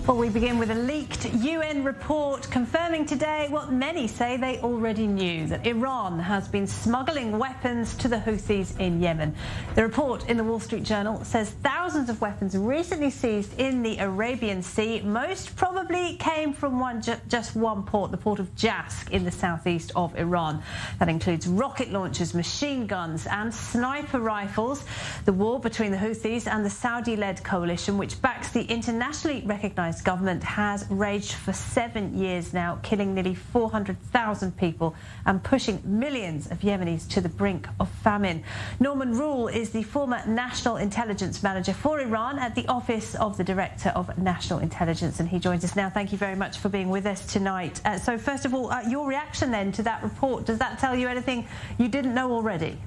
Well, we begin with a leaked UN report confirming today what many say they already knew, that Iran has been smuggling weapons to the Houthis in Yemen. The report in the Wall Street Journal says thousands of weapons recently seized in the Arabian Sea most probably came from just one port, the port of Jask in the southeast of Iran. That includes rocket launchers, machine guns and sniper rifles. The war between the Houthis and the Saudi-led coalition, which backs the internationally recognised government, has raged for 7 years now, killing nearly 400,000 people and pushing millions of Yemenis to the brink of famine. Norman Rule is the former National Intelligence Manager for Iran at the Office of the Director of National Intelligence, and he joins us now. Thank you very much for being with us tonight. So first of all, your reaction then to that report, does that tell you anything you didn't know already?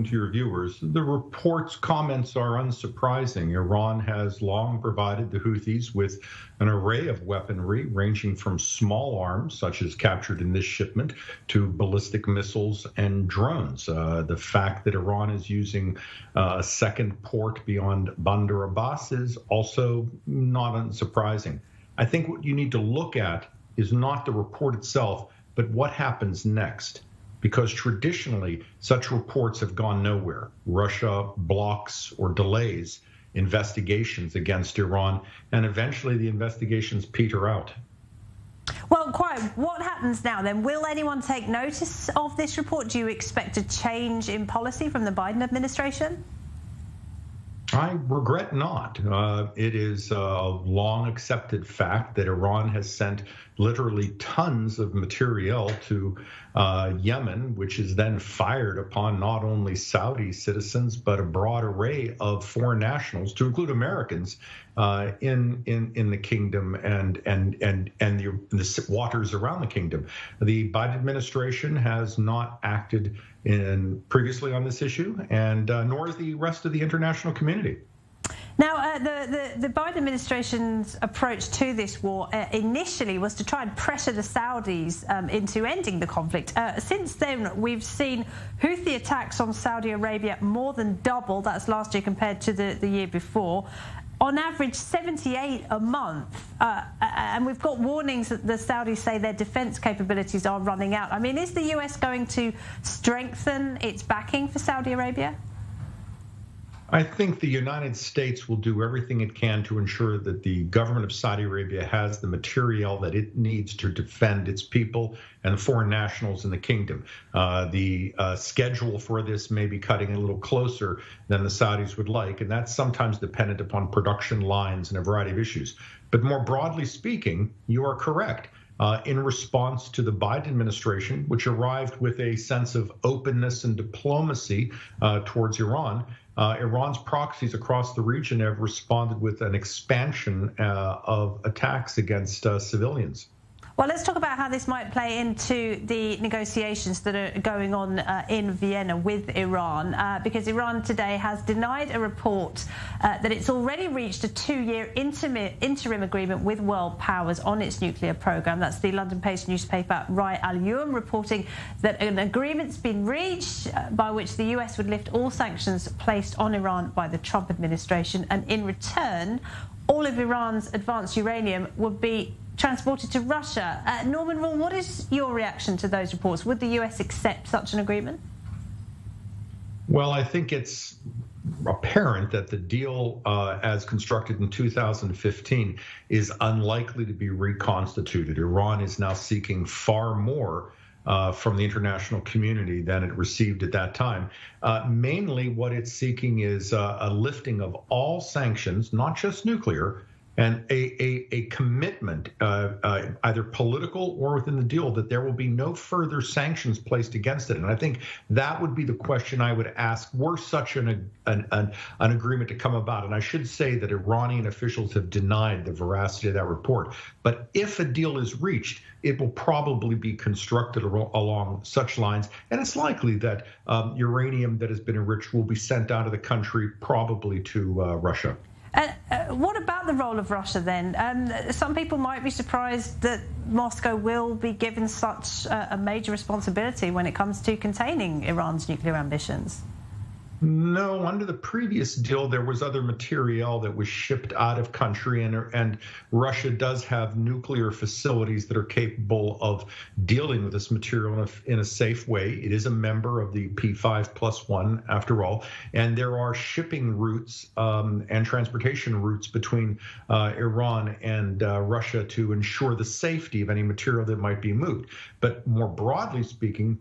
To your viewers, the report's comments are unsurprising. Iran has long provided the Houthis with an array of weaponry ranging from small arms, such as captured in this shipment, to ballistic missiles and drones. The fact that Iran is using a second port beyond Bandar Abbas is also not unsurprising. I think what you need to look at is not the report itself, but what happens next. Because traditionally, such reports have gone nowhere. Russia blocks or delays investigations against Iran, and eventually the investigations peter out. Well, quite. What happens now then? Will anyone take notice of this report? Do you expect a change in policy from the Biden administration? I regret not. It is a long accepted fact that Iran has sent literally tons of material to Yemen, which is then fired upon not only Saudi citizens, but a broad array of foreign nationals, to include Americans, in the kingdom and the waters around the kingdom. The Biden administration has not acted previously on this issue, and nor is the rest of the international community. Now, the Biden administration's approach to this war initially was to try and pressure the Saudis into ending the conflict. Since then, we've seen Houthi attacks on Saudi Arabia more than double. That's last year compared to the year before. On average, 78 a month. And we've got warnings that the Saudis say their defence capabilities are running out. I mean, is the US going to strengthen its backing for Saudi Arabia? I think the United States will do everything it can to ensure that the government of Saudi Arabia has the material that it needs to defend its people and foreign nationals in the kingdom. The schedule for this may be cutting a little closer than the Saudis would like, and that's sometimes dependent upon production lines and a variety of issues. But more broadly speaking, you are correct. In response to the Biden administration, which arrived with a sense of openness and diplomacy towards Iran, Iran's proxies across the region have responded with an expansion of attacks against civilians. Well, let's talk about how this might play into the negotiations that are going on in Vienna with Iran, because Iran today has denied a report that it's already reached a 2-year interim agreement with world powers on its nuclear program. That's the London-based newspaper Rai Al-Yum reporting that an agreement's been reached by which the US would lift all sanctions placed on Iran by the Trump administration, and in return, all of Iran's advanced uranium would be transported to Russia. Norman Rule, what is your reaction to those reports? Would the US accept such an agreement? Well, I think it's apparent that the deal as constructed in 2015 is unlikely to be reconstituted. Iran is now seeking far more from the international community than it received at that time. Mainly what it's seeking is a lifting of all sanctions, not just nuclear, and a commitment, either political or within the deal, that there will be no further sanctions placed against it. And I think that would be the question I would ask, were such an agreement to come about. And I should say that Iranian officials have denied the veracity of that report. But if a deal is reached, it will probably be constructed along such lines. And it's likely that uranium that has been enriched will be sent out of the country, probably to Russia. What about the role of Russia then? Some people might be surprised that Moscow will be given such a major responsibility when it comes to containing Iran's nuclear ambitions. No, under the previous deal, there was other material that was shipped out of country, and Russia does have nuclear facilities that are capable of dealing with this material in a safe way. It is a member of the P5+1, after all, and there are shipping routes and transportation routes between Iran and Russia to ensure the safety of any material that might be moved. But more broadly speaking,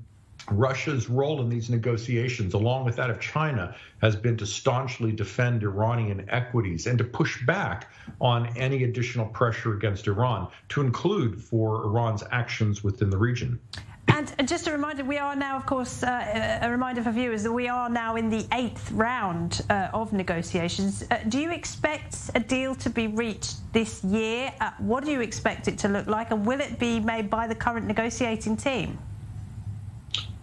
Russia's role in these negotiations, along with that of China, has been to staunchly defend Iranian equities and to push back on any additional pressure against Iran, to include for Iran's actions within the region. And just a reminder, we are now, of course, a reminder for viewers that we are now in the 8th round of negotiations. Do you expect a deal to be reached this year? What do you expect it to look like? And will it be made by the current negotiating team?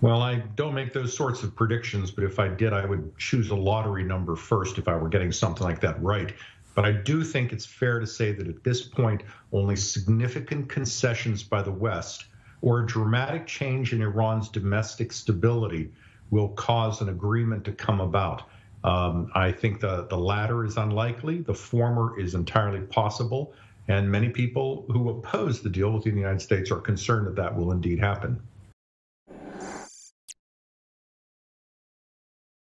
Well, I don't make those sorts of predictions, but if I did, I would choose a lottery number first if I were getting something like that right. But I do think it's fair to say that at this point, only significant concessions by the West or a dramatic change in Iran's domestic stability will cause an agreement to come about. I think the latter is unlikely. The former is entirely possible. And many people who oppose the deal within the United States are concerned that that will indeed happen.